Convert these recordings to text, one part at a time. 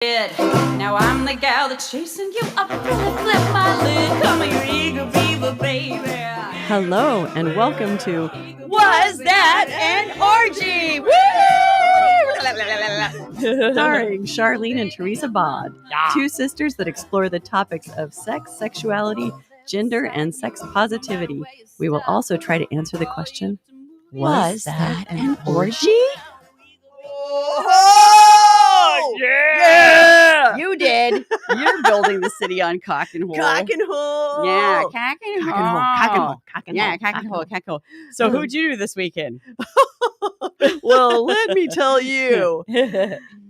Now I'm the gal that's chasing you up. Flip my lid. Come here, eager beaver, baby. Hello and welcome to Was That an Orgy? Woo! starring Charlene and Teresa Bawd, two sisters that explore the topics of sex, sexuality, gender, and sex positivity. We will also try to answer the question, was that an orgy? Oh, yeah! You did. You're building the city on cock and hole. Cock and hole! Yeah, cock and hole. Cock and hole. Cock and Yeah, hole. cock and hole, cock and hole. So who'd you do this weekend? Well, let me tell you,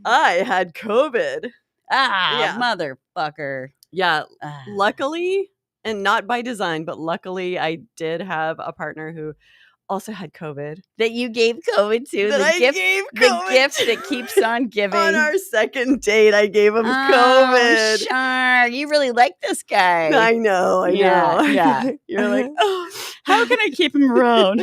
I had COVID. Yeah. Motherfucker. Yeah, Ah. luckily, and not by design, but luckily I did have a partner who also had COVID. That you gave COVID to. That the I gift, gave the COVID gift to. that keeps on giving. On our second date, I gave him Oh, COVID. Char, you really like this guy. I know. Yeah. You're like, oh, how can I keep him around?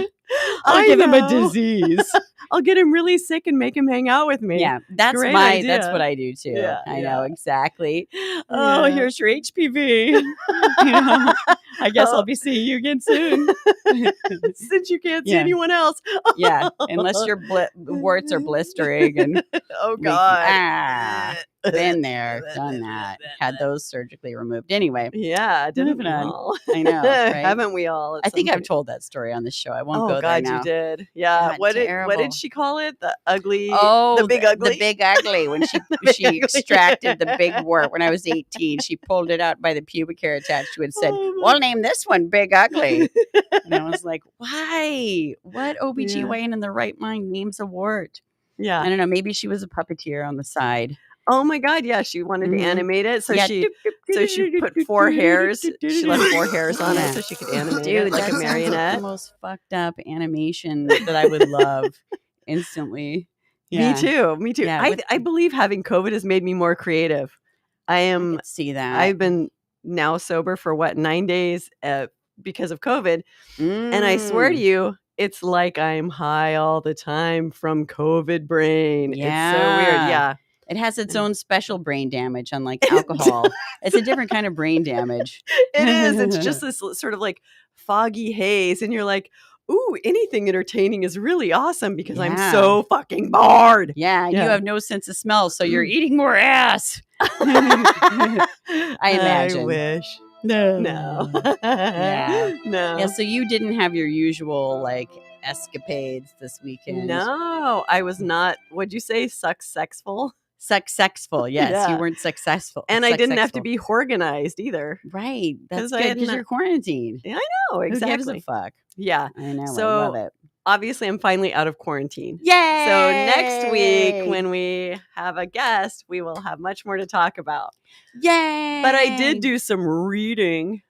I'll I give him a know. disease. I'll get him really sick and make him hang out with me. Yeah, that's Great that's idea. what I do too. Yeah, I yeah. know exactly. Oh, Yeah. here's your HPV. You know, I guess I'll be seeing you again soon. Since you can't see Yeah. anyone else. Yeah, unless your warts are blistering and Oh, making- God. been there, done that, had those surgically removed. Anyway, Yeah, didn't Moving we on. all? I know, right? Haven't we all? I think I've told that story on the show. I won't Oh, go there God, now. you did. Yeah. God, What terrible. did she call it? The ugly. Oh, the big ugly. The big ugly. When she big she ugly. extracted the big wart when I was 18, she pulled it out by the pubic hair attached to it and said, Oh, my- "We'll name this one Big Ugly." And I was like, "Why? What OBGYN in the right mind names a wart?" Yeah. I don't know. Maybe she was a puppeteer on the side. Oh my God. Yeah. She wanted Mhm. to animate it. So Yeah. she put 4 hairs. She left 4 hairs on Yeah. it so she could animate Dude, it like that a sounds like marionette. the most fucked up animation that I would love instantly. Yeah. Me too. Yeah, I believe having COVID has made me more creative. I could see that. I've been now sober for 9 days because of COVID. And I swear to you, it's like I'm high all the time from COVID brain. It's so weird. Yeah. Yeah. It has its own special brain damage, unlike alcohol. It's a different kind of brain damage. It is. It's just this sort of like foggy haze. And you're like, ooh, anything entertaining is really awesome because I'm Yeah. so fucking bored. Yeah, you Yeah. have no sense of smell, so you're eating more ass. I imagine. I wish. No. No. Yeah. No. Yeah, so you didn't have your usual like escapades this weekend. No, I was not. What'd you say? Successful? Successful. Yes, Yeah. you weren't successful. And I didn't have to Successful. be organized either. Right. That's 'Cause I good had because not- you're quarantined. Oh, Who gives exactly. a fuck? Yeah. I know. So, I love it. Obviously, I'm finally out of quarantine. Yay! So next week, when we have a guest, we will have much more to talk about. Yay! But I did do some reading.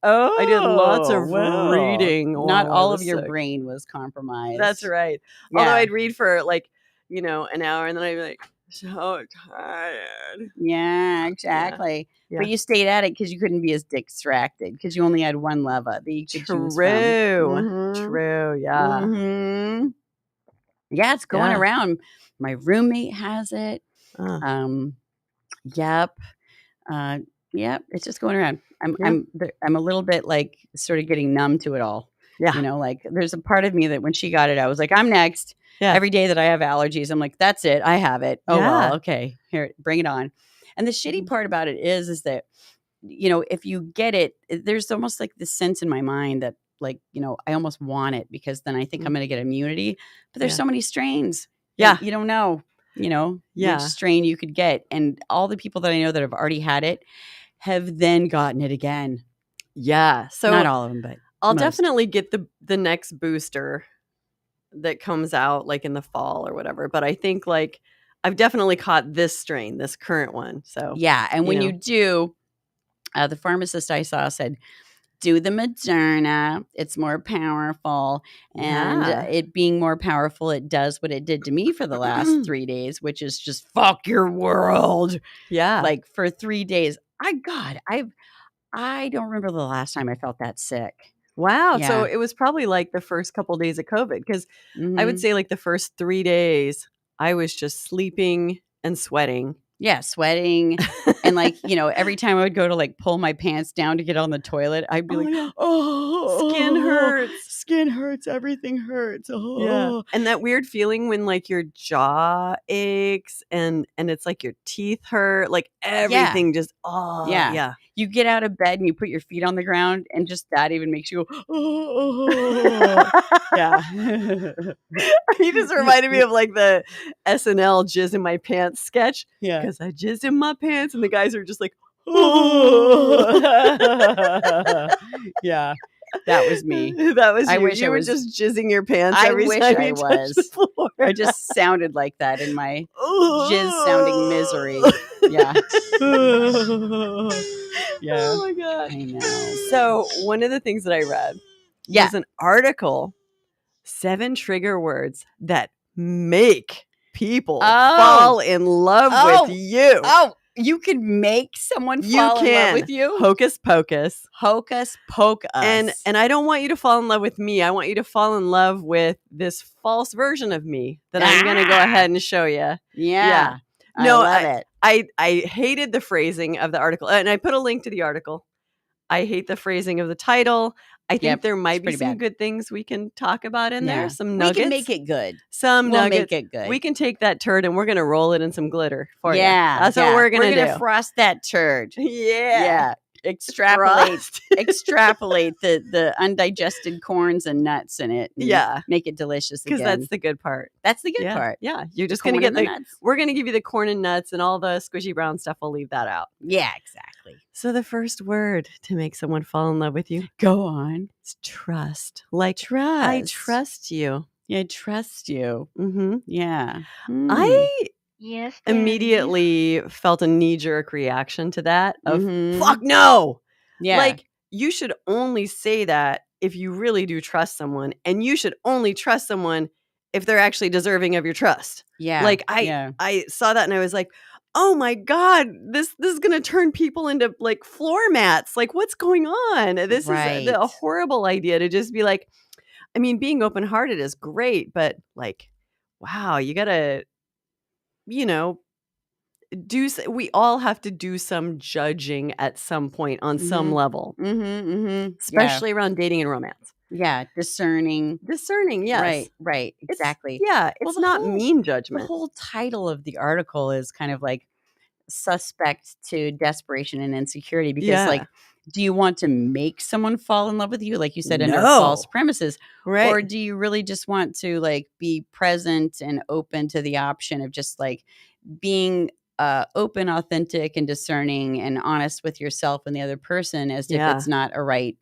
Oh, I did lots of wow. reading. Not while all I of was your sick. brain was compromised. That's right. Yeah. Although I'd read for like, an hour and then I'd be like, so tired. Yeah, exactly. Yeah. But you stayed at it because you couldn't be as distracted because you only had one leva that you could choose from. True. True. Yeah. Mhm. Yeah, it's going Yeah. around. My roommate has it. Uh, Yep. Yep. It's just going around. Yeah. I'm a little bit like sort of getting numb to it all. Yeah. You know, like there's a part of me that when she got it, I was like, I'm next. Yeah. Every day that I have allergies, I'm like, that's it. I have it. Oh, Yeah. well, okay. Here, bring it on. And the shitty part about it is that, if you get it, there's almost like this sense in my mind that like, I almost want it because then I think I'm going to get immunity. But there's Yeah. so many strains. Yeah. You don't know, Yeah. which strain you could get. And all the people that I know that have already had it have then gotten it again. Yeah. So Not all of them, but I'll most. definitely get the next booster that comes out like in the fall or whatever. But I think like I've definitely caught this strain, this current one. So Yeah. And when know. you do, the pharmacist I saw said, do the Moderna. It's more powerful. And Yeah. it being more powerful, it does what it did to me for the last 3 days, which is just fuck your world. Yeah. Like for 3 days. I don't remember the last time I felt that sick. Wow. So Yeah. it was probably like the first couple days of COVID because I Mhm. would say like the first 3 days I was just sleeping and sweating Yeah, sweating. And like, every time I would go to like pull my pants down to get on the toilet, I'd be Oh, like, yeah. oh, Skin hurts. Skin hurts. Everything hurts. Oh. And that weird feeling when like your jaw aches and it's like your teeth hurt, like everything just Yeah. yeah. You get out of bed and you put your feet on the ground, and just that even makes you go, oh. Yeah. You just reminded me of like the SNL jizz in my pants sketch. Yeah. Because I jizzed in my pants and the guys are just like, Yeah. That was me. That was I you. wish You I were was- just jizzing your pants I every wish time I you touched the was. floor. I just sounded like that in my jizz-sounding misery. Yeah. Yeah. Oh my God. I know. So one of the things that I read was an article, 7 trigger words that make people fall in love with you. Oh, you could make someone fall in love with you? Hocus pocus. Hocus pocus. And I don't want you to fall in love with me. I want you to fall in love with this false version of me that I'm going to go ahead and show you. Yeah. No, I love it. I hated the phrasing of the article, and I put a link to the article. I hate the phrasing of the title. I think there might be some good things we can talk about in there. Some nuggets. We can make it good. Some we'll nuggets. Make it good. We can take that turd and we're going to roll it in some glitter for you. Yeah. That's what we're going to do. We're going to frost that turd. Yeah. Extrapolate the undigested corns and nuts in it. And make it delicious again. Because that's the good part. That's the good part. Yeah. You're just going to get the nuts. We're going to give you the corn and nuts, and all the squishy brown stuff. We'll leave that out. Yeah, exactly. So the first word to make someone fall in love with you. Go on. It's trust. Like trust. I trust you. Yeah, I trust you. Mm-hmm. Yeah. I immediately felt a knee-jerk reaction to that of fuck no. Yeah. Like, you should only say that if you really do trust someone, and you should only trust someone if they're actually deserving of your trust. Yeah. Like I saw that and I was like, oh my God, this is going to turn people into like floor mats. Like, what's going on? This is a horrible idea to just be like, I mean, being open-hearted is great, but like, wow, you got to, we all have to do some judging at some point on some level, especially around dating and romance. Yeah, discerning, yes, right, exactly. It's not mean judgment. The whole title of the article is kind of like suspect to desperation and insecurity, because like, do you want to make someone fall in love with you, like you said, under false premises, right? Or do you really just want to like be present and open to the option of just like being open, authentic, and discerning and honest with yourself and the other person, as if it's not a right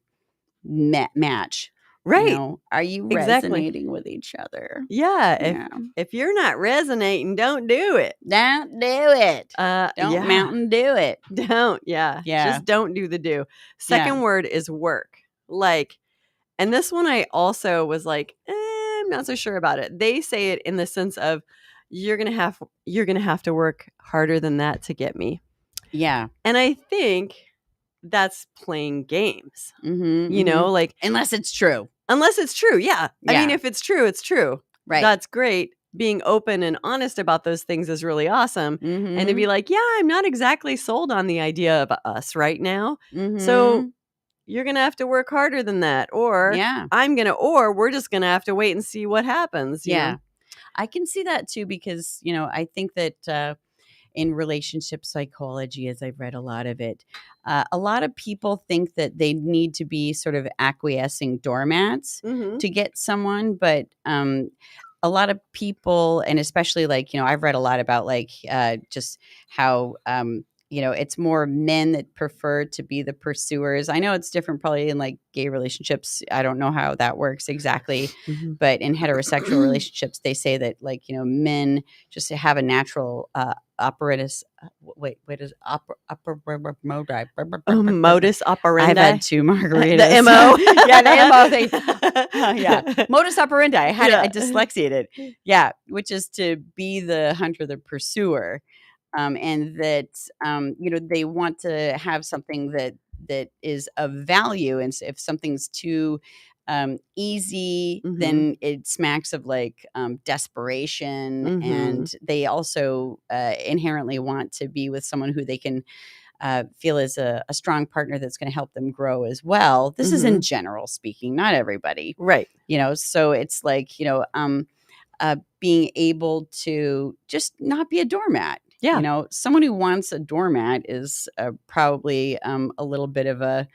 match? Right. Are you resonating with each other? Yeah. If you're not resonating, don't do it. Don't do it. Don't Mountain do it. Don't. Yeah. Just don't do the do. Second word is work. Like, and this one I also was like, I'm not so sure about it. They say it in the sense of you're gonna have to work harder than that to get me. Yeah. And I think that's playing games. Like, unless it's true. Yeah. I mean, if it's true, it's true. Right. That's great. Being open and honest about those things is really awesome. And to be like, yeah, I'm not exactly sold on the idea of us right now. So you're going to have to work harder than that. Or we're just going to have to wait and see what happens. You know? I can see that too, because, I think that in relationship psychology, as I've read a lot of it, a lot of people think that they need to be sort of acquiescing doormats to get someone. But a lot of people, and especially like, I've read a lot about like just how, it's more men that prefer to be the pursuers. I know it's different probably in like gay relationships. I don't know how that works exactly. But in heterosexual relationships, they say that like, men just have a natural apparatus. Modus operandi. I've had 2 margaritas. The MO. The MO thing. Modus operandi. I dyslexiated it. Yeah. Which is to be the hunter, the pursuer. And that, they want to have something that is of value. And if something's too easy, Mhm. then it smacks of like desperation. Mhm. And they also inherently want to be with someone who they can feel is a strong partner that's going to help them grow as well. This is in general speaking, not everybody, Right. so it's like, being able to just not be a doormat. Yeah. Someone who wants a doormat is probably a little bit of a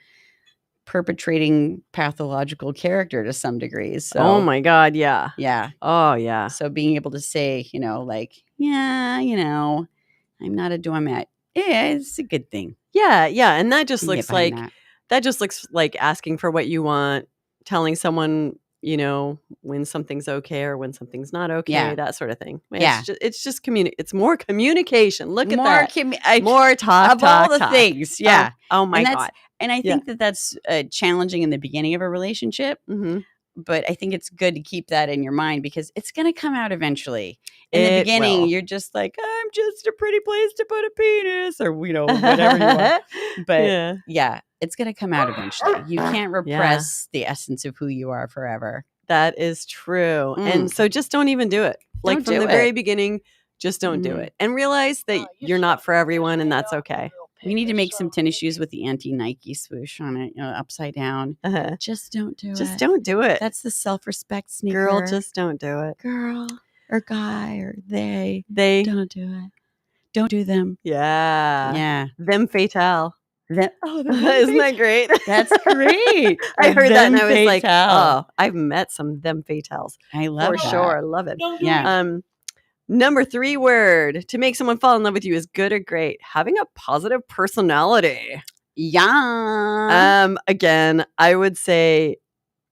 perpetrating pathological character to some degree. So, Oh my God. Yeah. yeah. Oh yeah. So being able to say, like, yeah, I'm not a doormat. Yeah, it's a good thing. Yeah. Yeah. And that just Can get looks behind like that. asking for what you want, telling someone, when something's okay or when something's not okay, Yeah. that sort of thing. Yeah. It's just it's more communication. Look at More that. More talk, of all the talk. things. Yeah. Oh my and God. And I Yeah. think that's challenging in the beginning of a relationship. Mhm. But I think it's good to keep that in your mind because it's going to come out eventually. In the It beginning, will. you're just like, I'm just a pretty place to put a penis or, whatever you are. But yeah, it's going to come out eventually. You can't repress the essence of who you are forever. That is true. And so just don't even do it. Like Don't from do the it. very beginning, just don't do Mhm. it. And realize that you're not for everyone and that's okay. We need to make some tennis shoes with the anti-Nike swoosh on it, upside down. Uh-huh. Just don't do it. Just don't do it. That's the self-respect sneaker. Girl, just don't do it. Girl or guy or they They don't do it. Don't do them. Yeah. Yeah. Them fatale. Isn't that great? That's great. I heard that and I Them was like, fatale. oh, I've met some them fatales. I love For that. sure. I love it. Yeah. Number 3 word to make someone fall in love with you is good or great. Having a positive personality. Yeah. Again, I would say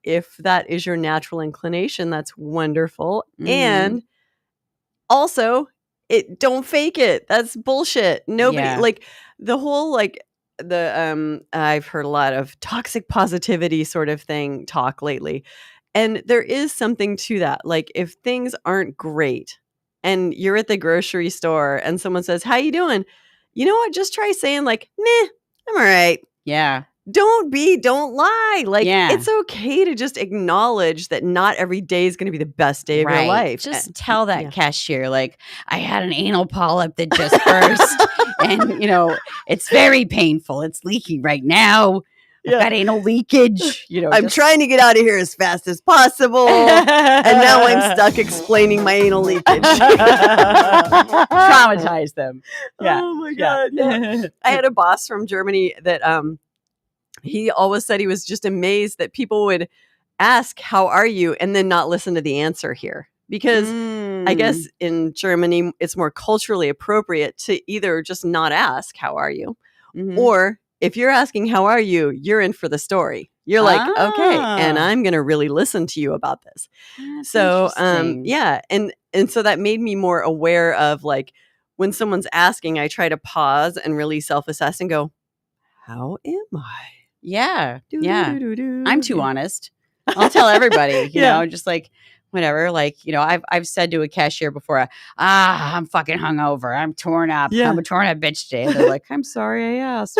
if that is your natural inclination, that's wonderful. And also, don't fake it. That's bullshit. Nobody like the whole I've heard a lot of toxic positivity sort of thing talk lately. And there is something to that. Like if things aren't great and you're at the grocery store and someone says, "How you doing?" You know what? Just try saying like, "Meh, I'm all right." Yeah. Don't lie. Like it's okay to just acknowledge that not every day is going to be the best day of your life. Just tell that cashier, like, I had an anal polyp that just burst and, it's very painful. It's leaking right now. I've got anal leakage. I'm trying to get out of here as fast as possible. And now I'm stuck explaining my anal leakage. Traumatize them. Yeah. Oh my God. Yeah. I had a boss from Germany that he always said he was just amazed that people would ask, "How are you?" and then not listen to the answer here. Because I guess in Germany, it's more culturally appropriate to either just not ask, "How are you?" Or if you're asking, "How are you?" you're in for the story. You're like, okay, and I'm going to really listen to you about this. That's so, interesting. yeah. And so that made me more aware of like when someone's asking, I try to pause and really self-assess and go, how am I? Yeah. Do-do-do-do-do. I'm too honest. I'll tell everybody, just like, whatever. Like, I've said to a cashier before, I'm fucking hungover. I'm torn up. Yeah. I'm a torn up bitch today. And they're like, I'm sorry I asked.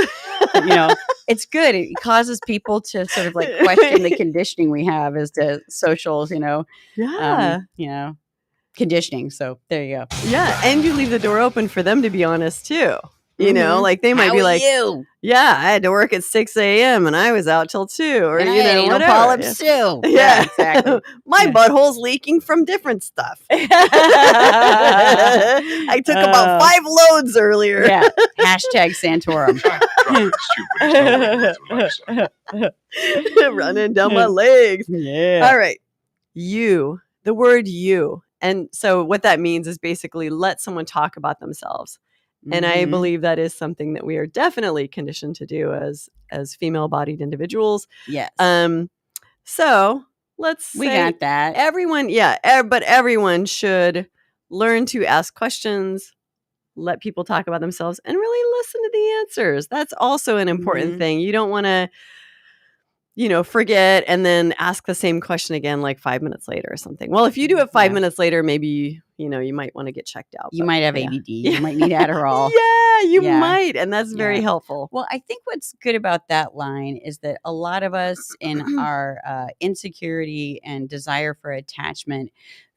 It's good. It causes people to sort of like question the conditioning we have as to socials, conditioning. So there you go. Yeah. And you leave the door open for them to be honest too. Like they might How be are like, you? yeah, I had to work at 6 a.m. and I was out till 2 or, And I had anal whatever. polyps too. Yeah, exactly. My butthole's leaking from different stuff. I took about 5 loads earlier. Yeah. Hashtag Santorum. Running down my legs. Yeah. All right. You, the word you. And so what that means is basically let someone talk about themselves. And I believe that is something that we are definitely conditioned to do as female-bodied individuals. Yes. So let's say we got that. Everyone, but everyone should learn to ask questions, let people talk about themselves, and really listen to the answers. That's also an important thing. You don't want to, forget and then ask the same question again like 5 minutes later or something. Well, if you do it 5 minutes later, maybe, you might want to get checked out. You might have ADD. You might need Adderall. Yeah, you might. And that's very helpful. Well, I think what's good about that line is that a lot of us in our insecurity and desire for attachment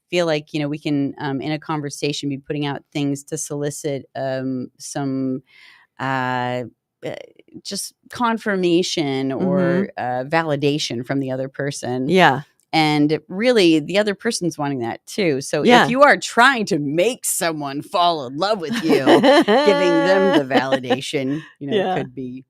feel like, we can, in a conversation, be putting out things to solicit some just confirmation or validation from the other person. Yeah. And really, the other person's wanting that too. So if you are trying to make someone fall in love with you, giving them the validation, could be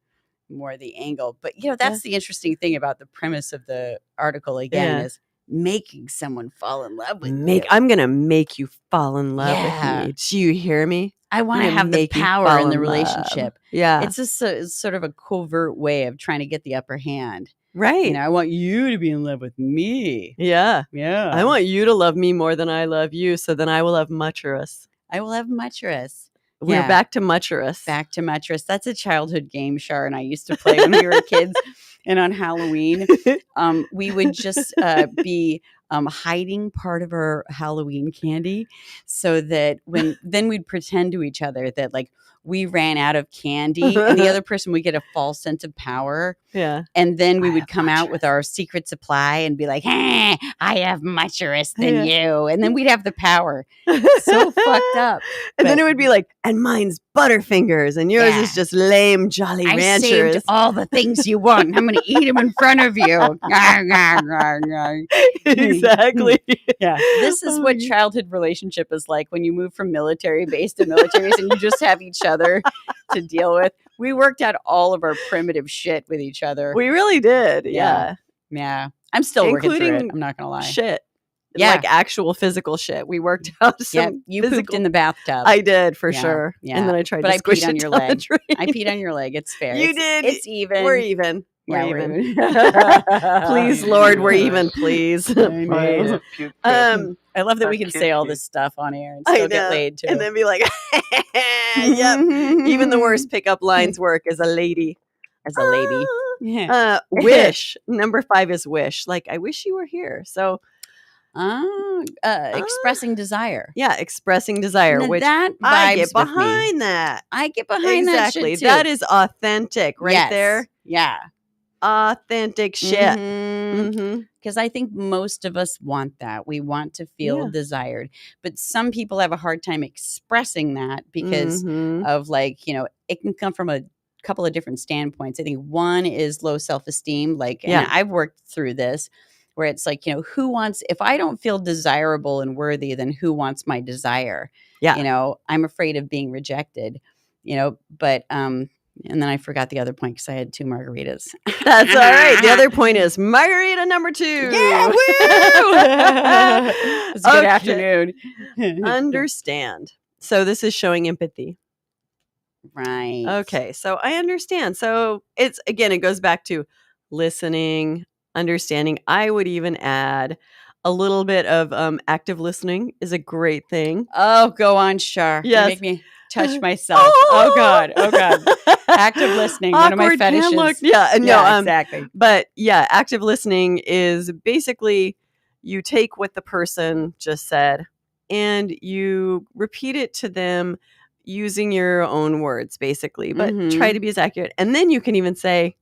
more the angle. But, that's the interesting thing about the premise of the article again is making someone fall in love with you. I'm going to make you fall in love with me. Do you hear me? I want to have the power in the love. relationship. Yeah. It's just it's sort of a covert way of trying to get the upper hand. Right. I want you to be in love with me. Yeah. Yeah. I want you to love me more than I love you. So then I will have Mucherus. I will have Mucherus. We're back to Mucherus. Back to Mucherus. That's a childhood game, Char, and I used to play when we were kids. And on Halloween, we would just be hiding part of our Halloween candy so that then we'd pretend to each other that like we ran out of candy and the other person would get a false sense of power. Yeah. And then we would come out with our secret supply and be like, hey, I have Mucherus than you. And then we'd have the power. So fucked up. And then it would be like, and mine's Butterfingers and yours is just lame Jolly Ranchers. I saved all the things you want. I'm going to eat them in front of you. Exactly. Yeah. This is what childhood relationship is like when you move from military base to military base and you just have each other to deal with. We worked out all of our primitive shit with each other. We really did. Yeah. I'm still working Including through it. I'm not going to lie. Shit. Yeah. Like actual physical shit. We worked out some you pooped in the bathtub. I did for sure. Yeah. And then I tried but to squish peed on it your down leg. the drain. I peed on your leg. It's fair. You did. It's even. We're even. Yeah, We're we're even. Please, Lord, we're even, please. I love that we can say all this stuff on air and still get laid too. And then be like, yep. Even the worst pickup lines work as a lady. As a lady. Wish. Number 5 is wish. Like, I wish you were here. So expressing desire. Yeah, expressing desire. Now which that I get vibes with me. behind that. I get behind that shit too. That is authentic right there. Yeah. Authentic shit. Because I think most of us want that. We want to feel desired. But some people have a hard time expressing that because of like, it can come from a couple of different standpoints. I think one is low self-esteem. Like, and I've worked through this where it's like, who wants, if I don't feel desirable and worthy, then who wants my desire? Yeah. I'm afraid of being rejected, but, and then I forgot the other point because I had 2 margaritas. That's all right. The other point is margarita number 2. Yeah, woo! It's a good afternoon. Understand. So this is showing empathy. Right. Okay. So I understand. So it goes back to listening, understanding. I would even add a little bit of active listening is a great thing. Oh, go on, Char. Yes. You make me touch myself. Oh God. Active listening. Awkward, one of my fetishes. Exactly. But yeah, active listening is basically you take what the person just said and you repeat it to them using your own words, basically, but try to be as accurate. And then you can even say,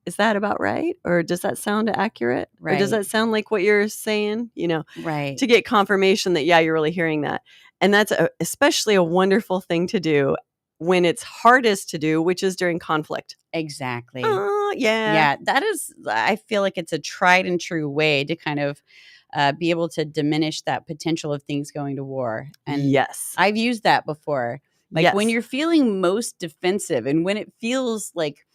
is that about right? Or does that sound accurate? Right. Or does that sound like what you're saying? Right. To get confirmation that, you're really hearing that. And that's especially a wonderful thing to do when it's hardest to do, which is during conflict. Exactly. Yeah. That is, I feel like it's a tried and true way to kind of be able to diminish that potential of things going to war. And yes, I've used that before. Like when you're feeling most defensive and when it feels like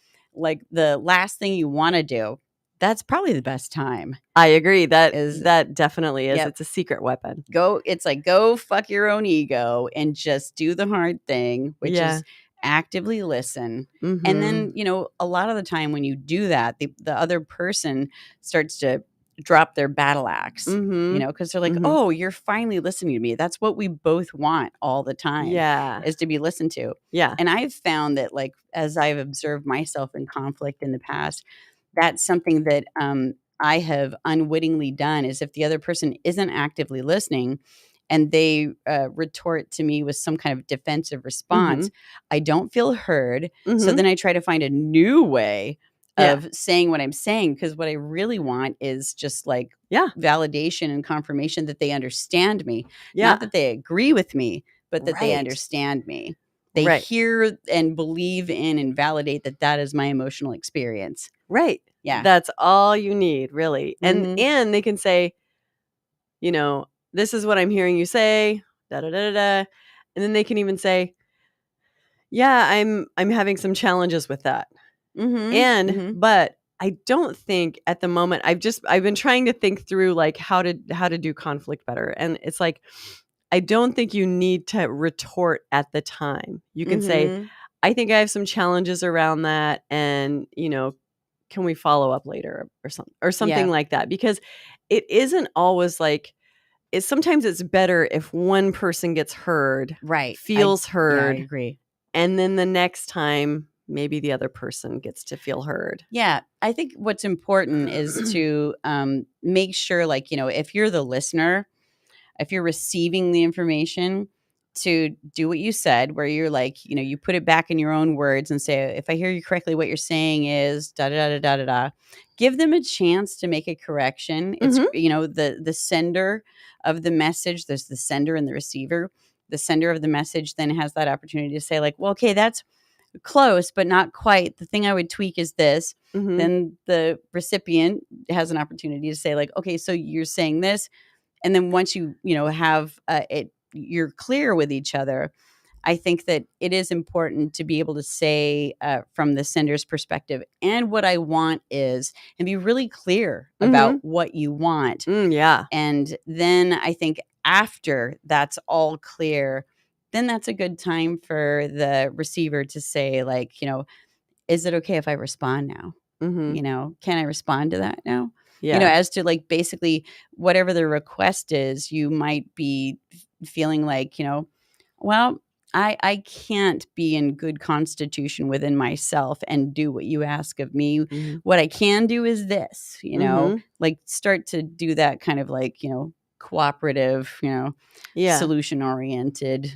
the last thing you want to do, that's probably the best time. I agree. That definitely is. Yep. It's a secret weapon. It's like, go fuck your own ego and just do the hard thing, which is actively listen. And then, a lot of the time when you do that, the other person starts to drop their battle axe, because they're like, oh, you're finally listening to me. That's what we both want all the time. Yeah. Is to be listened to. Yeah. And I've found that, like, as I've observed myself in conflict in the past, that's something that I have unwittingly done, is if the other person isn't actively listening and they retort to me with some kind of defensive response, I don't feel heard. So then I try to find a new way of saying what I'm saying, because what I really want is just like validation and confirmation that they understand me. Not that they agree with me, but that they understand me. They hear and believe in and validate that that is my emotional experience. Right. Yeah. That's all you need, really. And they can say, you know, this is what I'm hearing you say, da da da da da. And then they can even say, yeah, I'm having some challenges with that. But I don't think at the moment, I've been trying to think through like how to do conflict better. And it's like, I don't think you need to retort at the time. You can say, I think I have some challenges around that, and can we follow up later or something like that? Because it isn't always like sometimes it's better if one person gets heard, feels heard. I agree. And then the next time, maybe the other person gets to feel heard. Yeah. I think what's important is to make sure, like, if you're the listener, if you're receiving the information, to do what you said, where you're like, you put it back in your own words and say, if I hear you correctly, what you're saying is da da da da da da. Give them a chance to make a correction. It's the sender of the message. There's the sender and the receiver. The sender of the message then has that opportunity to say, like, well, okay, that's close, but not quite. The thing I would tweak is this. Then the recipient has an opportunity to say, like, okay, so you're saying this. And then once you have you're clear with each other, I think that it is important to be able to say from the sender's perspective, and what I want is, and be really clear about what you want. And then I think after that's all clear, then that's a good time for the receiver to say, like, is it okay if I respond now? Can I respond to that now? As to like basically whatever the request is, you might be feeling like, well, I can't be in good constitution within myself and do what you ask of me. What I can do is this, like start to do that kind of like, cooperative, solution oriented,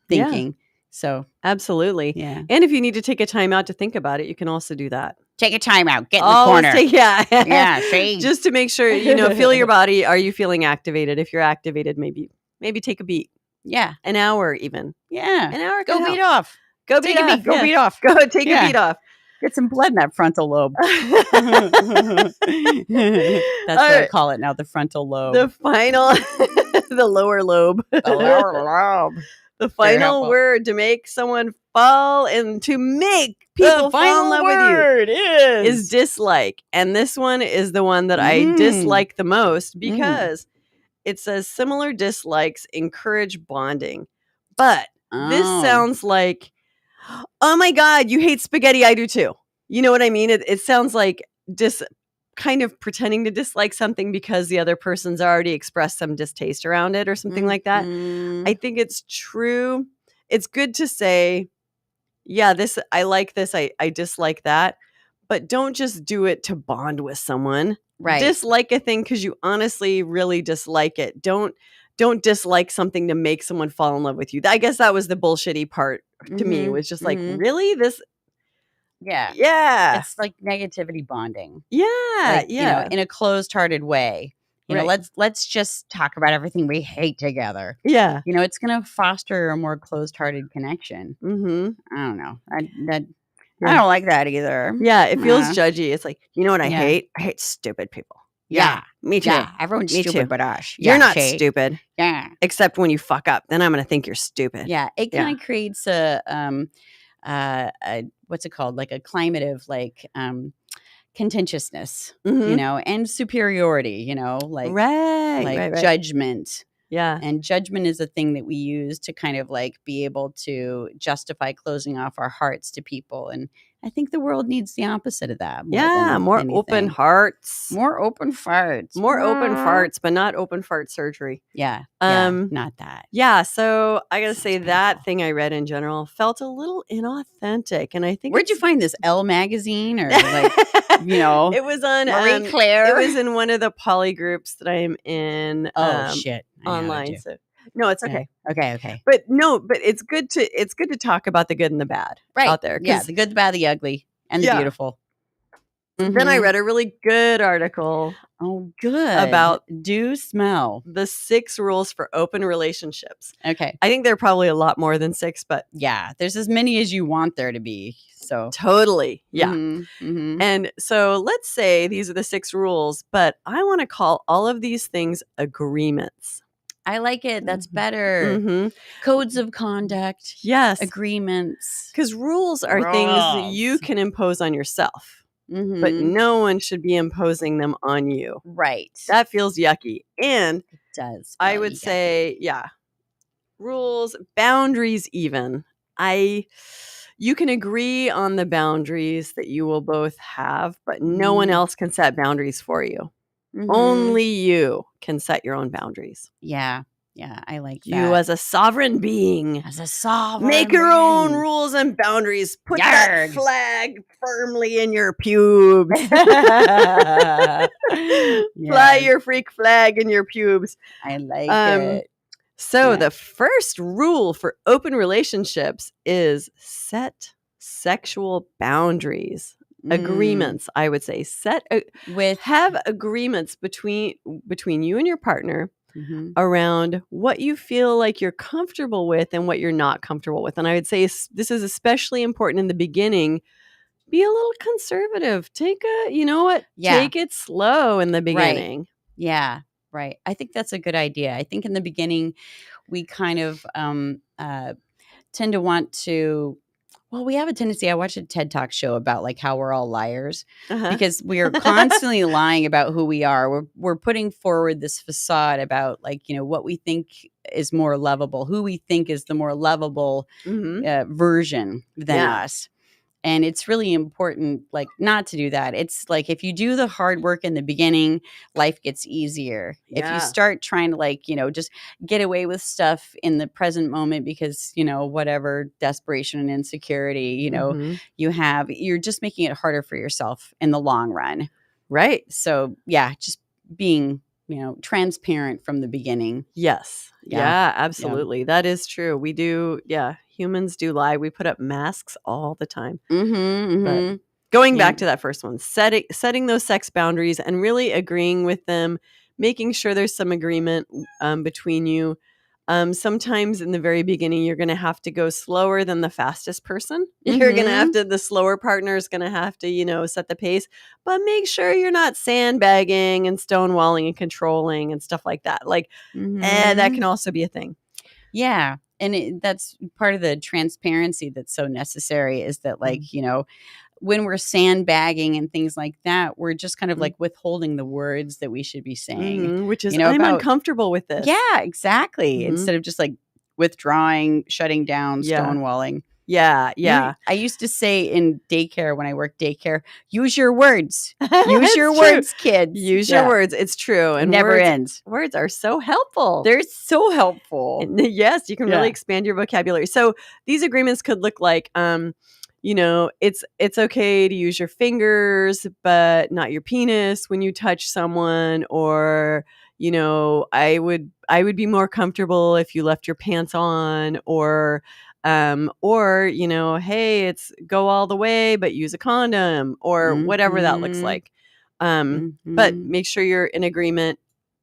thinking. So absolutely. Yeah. And if you need to take a time out to think about it, you can also do that. Take a time out. Get in the corner. Yeah. See? Just to make sure, feel your body. Are you feeling activated? If you're activated, maybe take a beat. Yeah. An hour even. Yeah. An hour. Go beat off. Go take beat a off. beat. Go beat off. Go take a beat off. Get some blood in that frontal lobe. That's what I call it now, the frontal lobe. The final, the lower lobe. The lower lobe. The final word to make someone fall and to make people fall in love with you is dislike. And this one is the one that I dislike the most, because it says similar dislikes encourage bonding. But this sounds like, oh my God, you hate spaghetti. I do too. You know what I mean? It sounds like kind of pretending to dislike something because the other person's already expressed some distaste around it or something like that. I think it's true. It's good to say, yeah, I like this. I dislike that. But don't just do it to bond with someone. Right. Dislike a thing because you honestly really dislike it. Don't dislike something to make someone fall in love with you. I guess that was the bullshitty part to me, was just like, really? This? Yeah. Yeah. It's like negativity bonding. Yeah. Like, yeah. In a closed-hearted way. Right. Let's just talk about everything we hate together. Yeah. It's going to foster a more closed-hearted connection. I don't know. I don't like that either. Yeah, it feels judgy. It's like, you know what I hate? I hate stupid people. Yeah. Me too. Yeah. Everyone's Me stupid too. but us. You're not Kate. stupid. Yeah. Except when you fuck up. Then I'm going to think you're stupid. Yeah. It kind of creates a what's it called? Like a climate of like contentiousness, and superiority, like right. judgment. Yeah. And judgment is a thing that we use to kind of like be able to justify closing off our hearts to people. And I think the world needs the opposite of that. Yeah. Than More anything. open hearts. More open farts. More open farts, but not open fart surgery. Yeah. Not that. Yeah. So I gotta Sounds say that painful. thing I read in general felt a little inauthentic. And I think Where'd you find this? Elle magazine or like, it was on Marie Claire? It was in one of the poly groups that I'm in. Shit. I know how to Online. do. So no, it's okay. Okay. But it's good to talk about the good and the bad out there. Yeah, the good, the bad, the ugly, and the beautiful. Then I read a really good article. Oh, good. About do smell the 6 rules for open relationships. Okay. I think there are probably a lot more than 6, but yeah, there's as many as you want there to be. So totally. Yeah. Mm-hmm. And so let's say these are the 6 rules, but I want to call all of these things agreements. I like it. That's better. Codes of conduct. Yes. Agreements. Because rules are things that you can impose on yourself. But no one should be imposing them on you. Right. That feels yucky. And it does. I would say, rules, boundaries even. You can agree on the boundaries that you will both have, but no one else can set boundaries for you. Only you can set your own boundaries. Yeah. Yeah, I like that. You as a sovereign being. As a sovereign Make your own rules and boundaries. Put that flag firmly in your pubes. Fly your freak flag in your pubes. I like it. So the first rule for open relationships is set sexual boundaries. Agreements, I would say. Have agreements between you and your partner around what you feel like you're comfortable with and what you're not comfortable with. And I would say this is especially important in the beginning. Be a little conservative. Take it slow in the beginning. Right. Yeah, right. I think that's a good idea. I think in the beginning, we kind of tend to want to. Well, we have a tendency. I watched a TED Talk show about like how we're all liars because we are constantly lying about who we are. We're putting forward this facade about like, what we think is more lovable, who we think is the more lovable version than us. And it's really important, like, not to do that. It's like if you do the hard work in the beginning, life gets easier. If you start trying to, like, just get away with stuff in the present moment because, whatever desperation and insecurity, you're just making it harder for yourself in the long run. Right. So, yeah, just being, transparent from the beginning. Yes. Yeah, absolutely. Yeah. That is true. We do. Yeah. Humans do lie. We put up masks all the time. But going back to that first one, setting those sex boundaries and really agreeing with them, making sure there's some agreement between you. Sometimes in the very beginning, you're going to have to go slower than the fastest person. You're going to have to, the slower partner is going to have to, set the pace, but make sure you're not sandbagging and stonewalling and controlling and stuff like that. Like, that can also be a thing. Yeah. And that's part of the transparency that's so necessary is that, like, when we're sandbagging and things like that, we're just kind of like withholding the words that we should be saying. Which is, I'm uncomfortable with this. Yeah, exactly. Instead of just like withdrawing, shutting down, stonewalling. Yeah, yeah. I used to say in daycare when I worked daycare, use your words. Use your words, kids. Use your words. It's true. And it never ends. Words are so helpful. They're so helpful. And yes, you can really expand your vocabulary. So these agreements could look like, it's okay to use your fingers, but not your penis when you touch someone, or I would be more comfortable if you left your pants on, or hey, it's go all the way, but use a condom, or whatever that looks like. But make sure you're in agreement.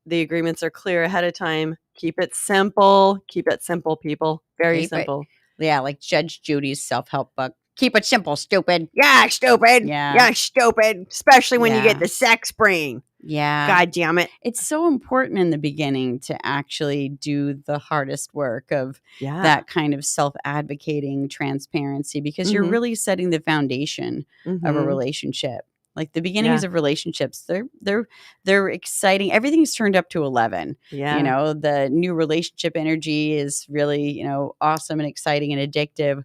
The agreements are clear ahead of time. Keep it simple. Keep it simple, people. Very simple. Yeah, like Judge Judy's self-help book. Keep it simple, stupid. Yeah, stupid. Yeah, stupid. Especially when you get the sex brain. Yeah. God damn it. It's so important in the beginning to actually do the hardest work of that kind of self-advocating transparency, because you're really setting the foundation of a relationship. Like the beginnings of relationships, they're exciting. Everything's turned up to 11. Yeah. You know, the new relationship energy is really, you know, awesome and exciting and addictive.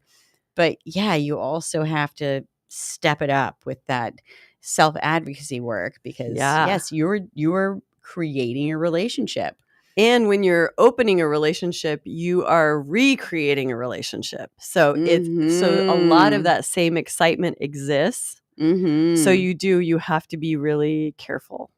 But yeah, you also have to step it up with that self-advocacy work because yes, you're creating a relationship. And when you're opening a relationship, you are recreating a relationship. So so a lot of that same excitement exists. So you have to be really careful.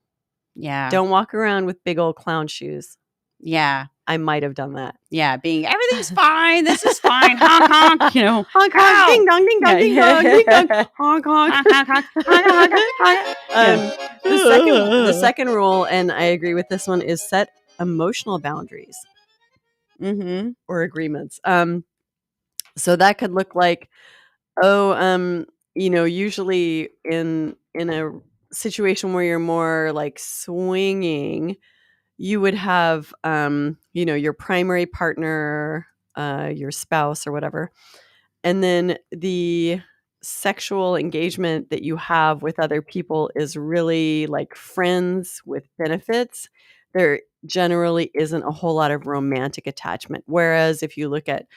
Yeah. Don't walk around with big old clown shoes. Yeah. I might have done that. Yeah, being everything's fine. This is fine. Honk honk. You know, honk honk. Ding dong, ding dong, ding dong, ding dong. Honk honk. Honk honk. Honk honk. The second rule, and I agree with this one, is set emotional boundaries or agreements. So that could look like, you know, usually in a situation where you're more like swinging, you would have, you know, your primary partner, your spouse or whatever. And then the sexual engagement that you have with other people is really like friends with benefits. There generally isn't a whole lot of romantic attachment. Whereas if you look at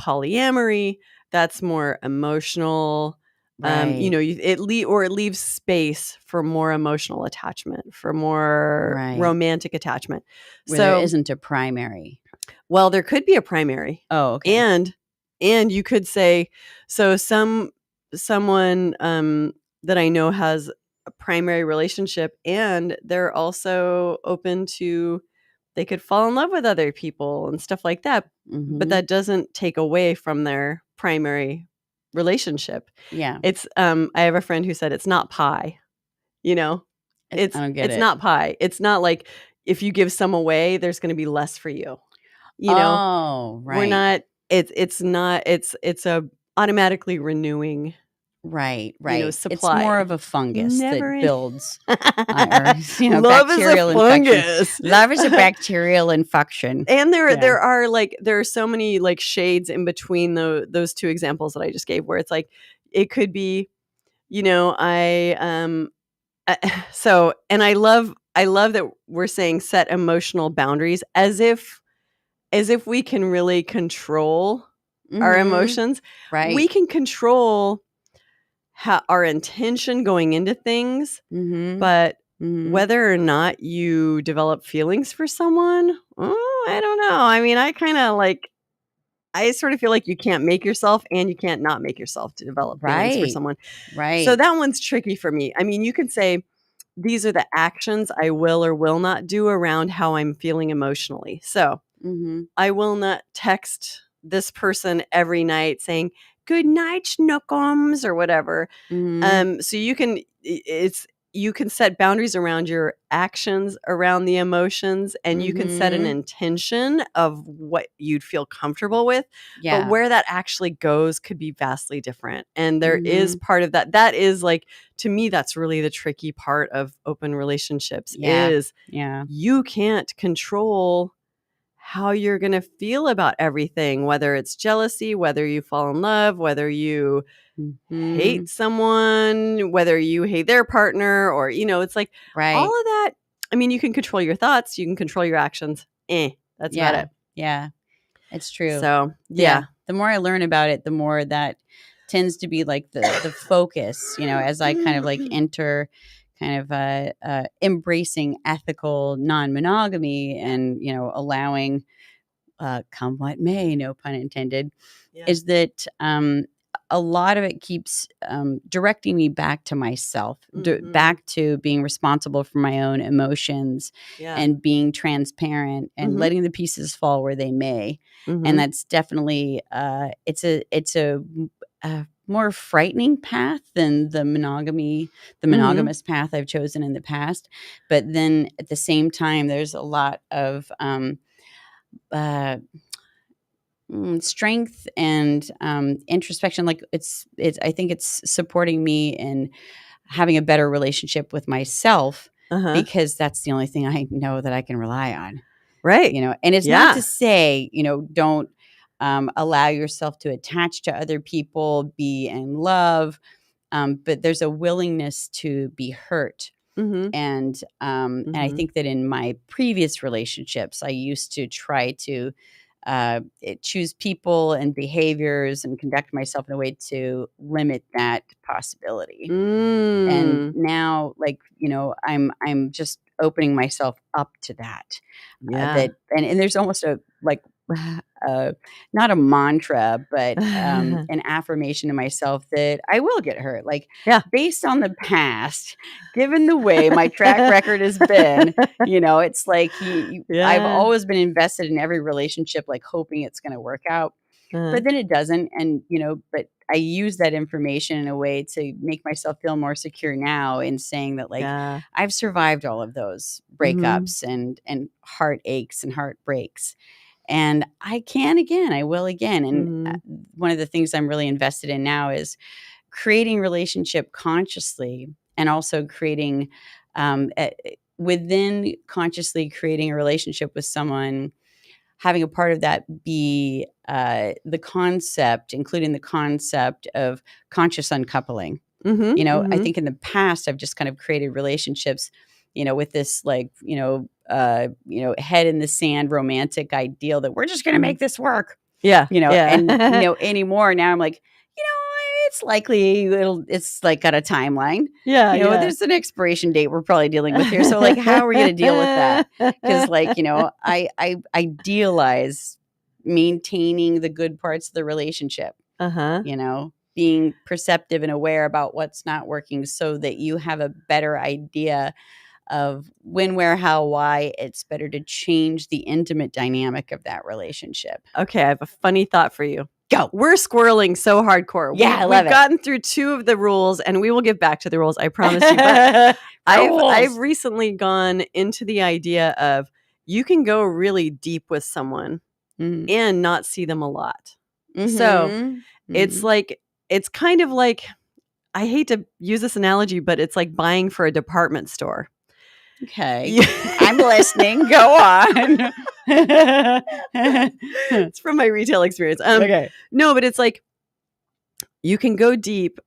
polyamory, that's more emotional. You know, it leaves space for more emotional attachment, for more romantic attachment. Where there isn't a primary. Well, there could be a primary. Oh, okay. And you could say, so someone that I know has a primary relationship, and they're also open to, they could fall in love with other people and stuff like that. But that doesn't take away from their primary relationship. Yeah. It's I have a friend who said it's not pie. You know, it's not pie. It's not like if you give some away, there's going to be less for you. You know, we're not. It's not. It's a automatically renewing. Right. You know, supply. It's more of a fungus that builds. You know, love is a fungus. Love is a bacterial infection. And there are so many like shades in between those two examples that I just gave, where it's like it could be, you know, so, and I love that we're saying set emotional boundaries as if we can really control our emotions. Right. We can control our intention going into things, but whether or not you develop feelings for someone, I don't know. I mean, I sort of feel like you can't make yourself, and you can't not make yourself to develop feelings for someone. Right. So that one's tricky for me. I mean, you could say these are the actions I will or will not do around how I'm feeling emotionally. So I will not text this person every night saying, "Good night, schnookums," or whatever. So you can set boundaries around your actions, around the emotions, and you can set an intention of what you'd feel comfortable with. Yeah. But where that actually goes could be vastly different. And there is part of that. That is like, to me, that's really the tricky part of open relationships is you can't control how you're going to feel about everything, whether it's jealousy, whether you fall in love, whether you hate someone, whether you hate their partner, or, you know, it's like all of that. I mean, you can control your thoughts, you can control your actions. That's about it. Yeah, it's true. So, yeah. The more I learn about it, the more that tends to be like the focus, you know, as I kind of like enter kind of embracing ethical non-monogamy and, you know, allowing come what may, no pun intended, is that a lot of it keeps directing me back to myself, back to being responsible for my own emotions and being transparent and letting the pieces fall where they may. And that's definitely, it's a more frightening path than the monogamous path I've chosen in the past. But then at the same time, there's a lot of strength and introspection. Like it's I think it's supporting me in having a better relationship with myself because that's the only thing I know that I can rely on. Right. You know, and it's not to say, you know, don't allow yourself to attach to other people, be in love. but there's a willingness to be hurt. Mm-hmm. And I think that in my previous relationships, I used to try to choose people and behaviors and conduct myself in a way to limit that possibility. And now, like, I'm just opening myself up to that. Yeah. That and there's almost a like not a mantra, but an affirmation to myself that I will get hurt. Like, Yeah. based on the past, given the way my track record has been, it's like I've always been invested in every relationship, like hoping it's going to work out. But then it doesn't. And, but I use that information in a way to make myself feel more secure now in saying that, like, I've survived all of those breakups and heartaches and heartbreaks. And I can again, I will again. And one of the things I'm really invested in now is creating relationship consciously, and also creating within consciously creating a relationship with someone, having a part of that be the concept, including the concept of conscious uncoupling. I think in the past, I've just kind of created relationships, with this like, head in the sand romantic ideal that we're just going to make this work. Yeah. And, anymore now I'm like, it's likely it's like got a timeline. Yeah. There's an expiration date we're probably dealing with here. So like, how are we going to deal with that? Because like, I idealize maintaining the good parts of the relationship, being perceptive and aware about what's not working so that you have a better idea of when, where, how, why it's better to change the intimate dynamic of that relationship. Okay. I have a funny thought for you. Go. We're squirreling so hardcore. Yeah, I love We've gotten through 2 of the rules, and we will get back to the rules. I promise you. But I've recently gone into the idea of you can go really deep with someone and not see them a lot. So it's like, it's kind of like, I hate to use this analogy, but it's like buying for a department store. Okay. I'm listening. Go on. It's from my retail experience. Okay. No, but it's like you can go deep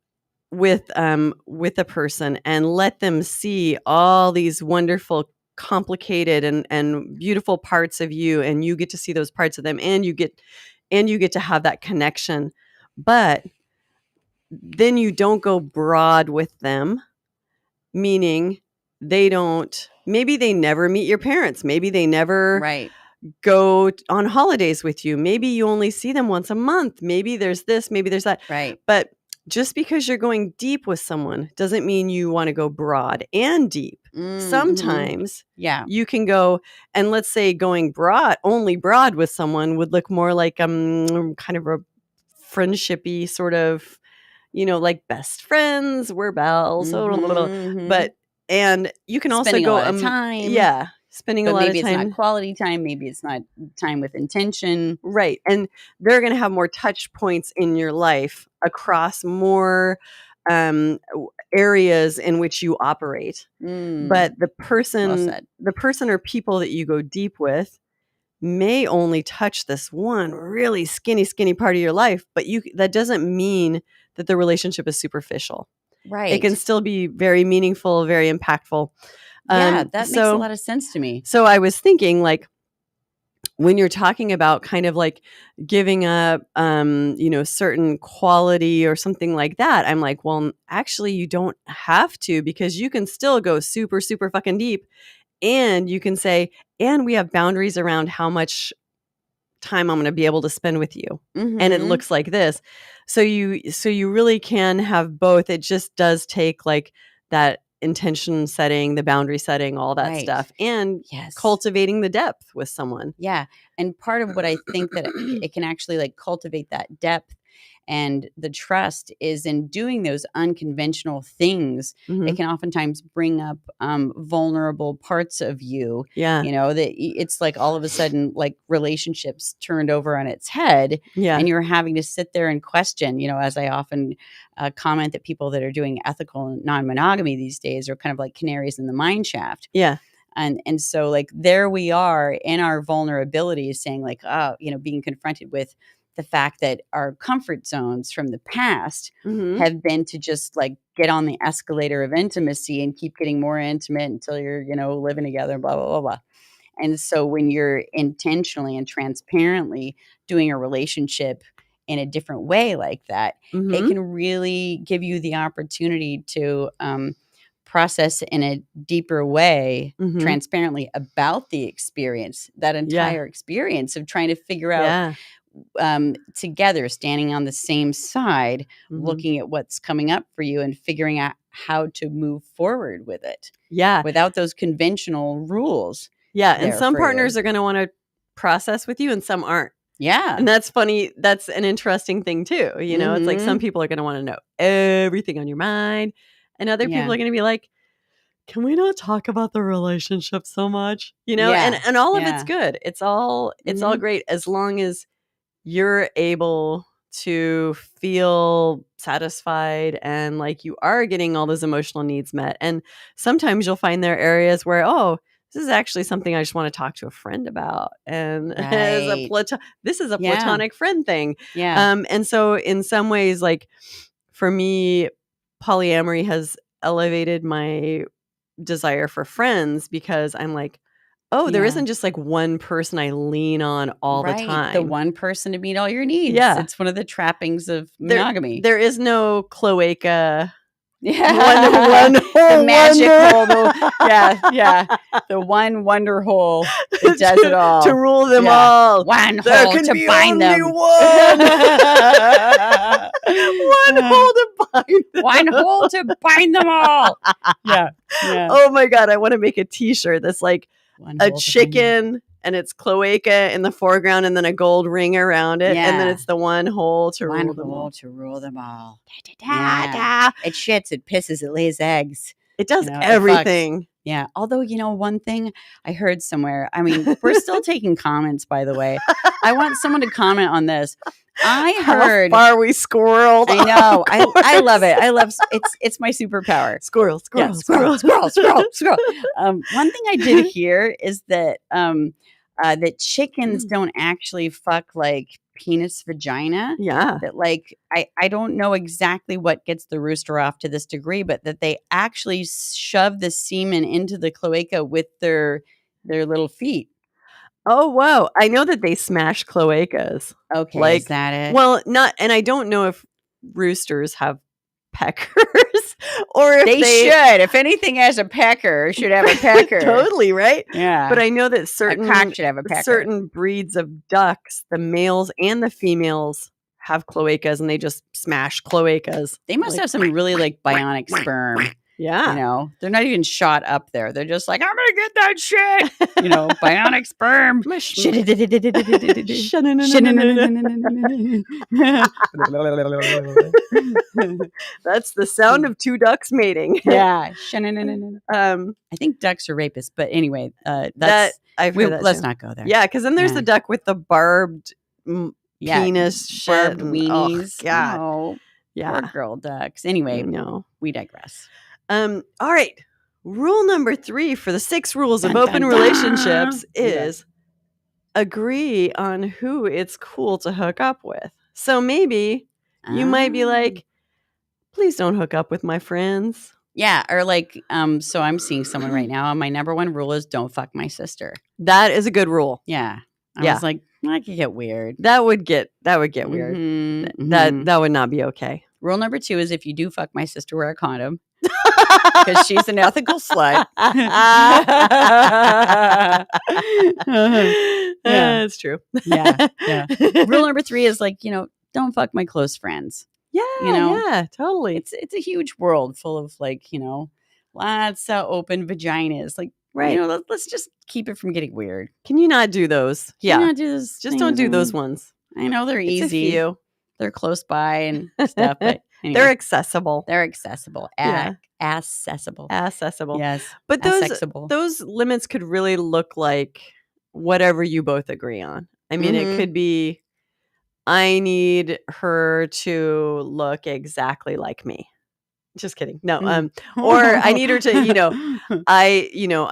with a person and let them see all these wonderful, complicated and beautiful parts of you, and you get to see those parts of them, and you get to have that connection. But then you don't go broad with them, meaning maybe they never meet your parents. Maybe they never go on holidays with you. Maybe you only see them once a month. Maybe there's this, maybe there's that. Right. But just because you're going deep with someone doesn't mean you want to go broad and deep. Sometimes you can go, and let's say going only broad with someone would look more like kind of a friendshipy sort of, like best friends, we're pals, but and you can also spending go a lot of time. Yeah, spending a lot of time. Maybe it's not quality time. Maybe it's not time with intention. Right, and they're going to have more touch points in your life across more areas in which you operate. But the person or people that you go deep with may only touch this one really skinny part of your life, but that doesn't mean that the relationship is superficial. Right. It can still be very meaningful, very impactful. Yeah, that makes a lot of sense to me. So I was thinking, like, when you're talking about kind of like giving up, certain quality or something like that, I'm like, well, actually you don't have to, because you can still go super, super fucking deep. And you can say, and we have boundaries around how much time I'm going to be able to spend with you. And it looks like this. So you really can have both. It just does take like that intention setting, the boundary setting, all that stuff, and cultivating the depth with someone. Yeah. And part of what I think that it can actually like cultivate that depth and the trust is in doing those unconventional things. It can oftentimes bring up vulnerable parts of you. Yeah. That it's like all of a sudden like relationships turned over on its head. Yeah. And you're having to sit there and question, as I often comment that people that are doing ethical non-monogamy these days are kind of like canaries in the mine shaft. Yeah. And so like there we are in our vulnerabilities saying like, being confronted with the fact that our comfort zones from the past Mhm. have been to just like get on the escalator of intimacy and keep getting more intimate until you're, living together, blah, blah, blah, blah. And so when you're intentionally and transparently doing a relationship in a different way like that, it Mhm. can really give you the opportunity to process in a deeper way, Mhm. transparently about the experience, that entire experience of trying to figure out together, standing on the same side, Mhm. looking at what's coming up for you and figuring out how to move forward with it Yeah. without those conventional rules. Yeah. And there some for you. partners are going to want to process with you and some aren't. Yeah. And that's funny. That's an interesting thing too. It's like some people are going to want to know everything on your mind. And other people are going to be like, can we not talk about the relationship so much? Yeah. And all of it's Yeah. good. It's all great as long as you're able to feel satisfied and like you are getting all those emotional needs met. And sometimes you'll find there are areas where, this is actually something I just want to talk to a friend about. And Right. this is a Yeah. platonic friend thing. Yeah. And so in some ways, like for me, polyamory has elevated my desire for friends because I'm like, there Yeah. isn't just like one person I lean on all the Right. time. The one person to meet all your needs. Yeah. It's one of the trappings of monogamy. There is no cloaca. Yeah. The magic hole. Yeah. The one wonder hole that does it all. To rule them Yeah. all. One There hole can to be bind only them. one. One hole to bind them. One hole to bind them all. Yeah. Oh my God. I want to make a t-shirt that's like One a hole to bind them. chicken and it's cloaca in the foreground and then a gold ring around it. And then Yeah. it's the one hole to One rule them hole all. to rule them all. Yeah. It shits, it pisses, it lays eggs. It does It fucks. everything. Yeah. Although, one thing I heard somewhere, I mean, we're still taking comments, by the way. I want someone to comment on this. I heard. How far we squirreled. I know. I love it. I love it's my superpower. Squirrel. Yeah, squirrel. One thing I did hear is that that chickens don't actually fuck like penis vagina. Yeah. That like I don't know exactly what gets the rooster off to this degree, but that they actually shove the semen into the cloaca with their little feet. Oh, wow. I know that they smash cloacas. Okay, is that it? Well, and I don't know if roosters have peckers or if they should. If anything has a pecker, should have a pecker. Totally, right? Yeah. But I know that a cock should have a pecker. certain breeds of ducks, the males and the females, have cloacas and they just smash cloacas. They must have some really like bionic sperm. Yeah. They're not even shot up there. They're just like, I'm going to get that shit. Bionic sperm. That's the sound of two ducks mating. Yeah. I think ducks are rapists. But anyway, let's not go there. Yeah, because then there's the duck with the barbed penis shit. Barbed weenies. God. Oh, yeah. Poor girl ducks. Anyway, no, we digress. All right. Rule number 3 for the 6 rules of open relationships is agree on who it's cool to hook up with. So maybe you might be like, please don't hook up with my friends. Yeah. Or like, so I'm seeing someone right now and my number 1 rule is don't fuck my sister. That is a good rule. Yeah. I was like, that could get weird. That would get weird. Mm-hmm. That would not be okay. Rule number 2 is if you do fuck my sister, wear a condom. Because she's an ethical slut. That's true. Yeah. Rule number 3 is like, don't fuck my close friends. Yeah. Yeah, totally. It's a huge world full of like, lots of open vaginas. Like, right. Let's just keep it from getting weird. Can you not do those? Can you not do those just don't do those ones. I know they're easy. A few. They're close by and stuff, but anyway. They're accessible. Accessible. Accessible. Yes. But those limits could really look like whatever you both agree on. I mean, it could be, I need her to look exactly like me. Just kidding. No. Or I need her to, I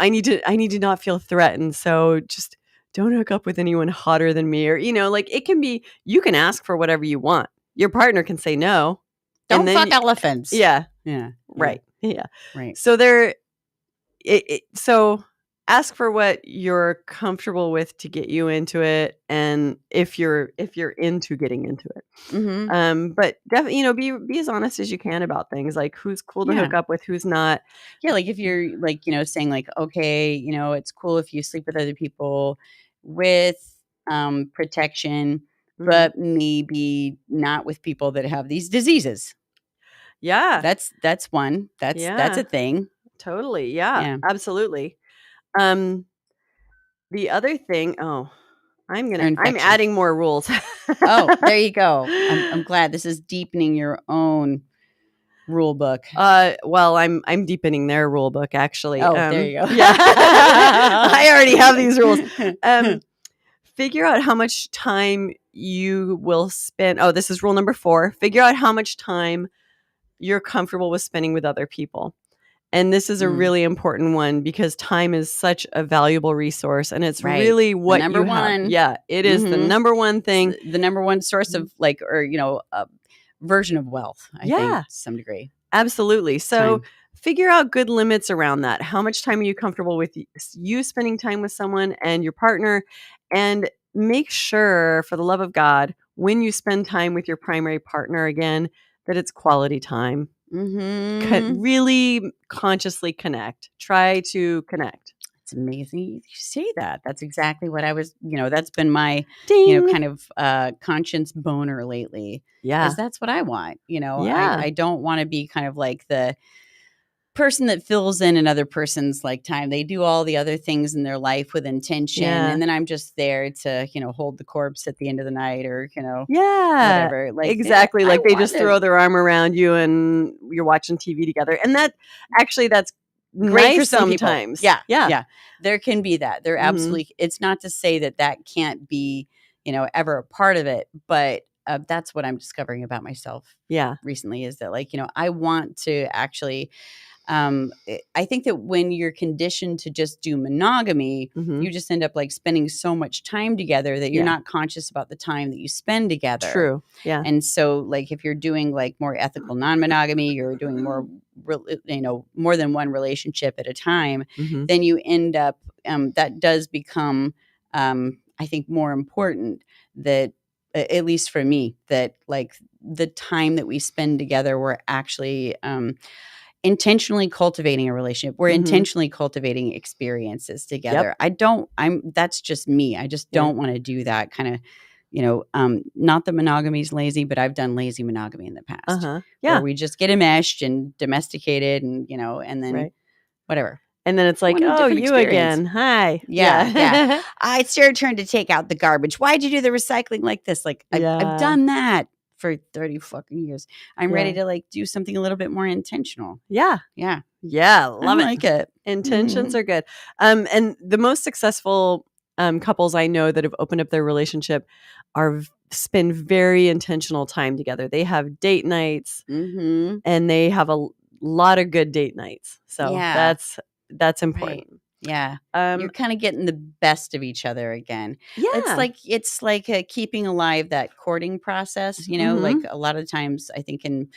need to not feel threatened. So just don't hook up with anyone hotter than me, or, like it can be, you can ask for whatever you want. Your partner can say no. Don't and then fuck elephants. Yeah. Yeah. Right. Yeah. Right. So so ask for what you're comfortable with to get you into it, and if you're into getting into it. Mm-hmm. But definitely, be as honest as you can about things, like who's cool to hook up with, who's not. Yeah, like if you're like, saying like, okay, it's cool if you sleep with other people with protection, but maybe not with people that have these diseases. Yeah. That's one. That's a thing. Totally. Yeah. Absolutely. The other thing, I'm adding more rules. Oh, there you go. I'm glad this is deepening your own rule book. Well, I'm deepening their rule book, actually. Oh, there you go. Yeah. I already have these rules. Figure out how much time you will spend. Oh, this is rule number 4. Figure out how much time you're comfortable with spending with other people. And this is a really important one, because time is such a valuable resource, and it's really what number you have. one. Yeah, it is the number one thing. The number one source of a version of wealth, I think, to some degree. Absolutely. So figure out good limits around that. How much time are you comfortable with you spending time with someone and your partner? And make sure, for the love of God, when you spend time with your primary partner again, that it's quality time. Really consciously connect. Try to connect. It's amazing you say that. That's exactly what I was, that's been my, Ding. kind of conscience boner lately. Yeah. Because that's what I want. I don't want to be kind of like the person that fills in another person's like time. They do all the other things in their life with intention, and then I'm just there to hold the corpse at the end of the night, or whatever. Like exactly. Like they just throw their arm around you and you're watching TV together, and that's great nice for some sometimes. People. Yeah. There can be that. There absolutely. It's not to say that can't be ever a part of it, but that's what I'm discovering about myself. Recently is that I want to actually. I think that when you're conditioned to just do monogamy, you just end up spending so much time together that you're not conscious about the time that you spend together. True. Yeah. And so if you're doing more ethical non-monogamy, you're doing more, more than one relationship at a time, then you end up, that does become, I think, more important, that at least for me, that the time that we spend together, we're actually, intentionally cultivating a relationship. We're intentionally cultivating experiences together. That's just me. I just don't want to do that kind of, not that monogamy is lazy, but I've done lazy monogamy in the past. Where we just get enmeshed and domesticated and, and then whatever. And then it's like, oh, you again. Hi. Yeah. It's your turn to take out the garbage. Why'd you do the recycling like this? I've done that for 30 fucking years. I'm ready to do something a little bit more intentional. Yeah. Love it. I like it. Intentions are good. And the most successful couples I know that have opened up their relationship spend very intentional time together. They have date nights, and they have a lot of good date nights. So that's important. Right. Yeah. You're kind of getting the best of each other again. Yeah. It's like keeping alive that courting process, a lot of times I think in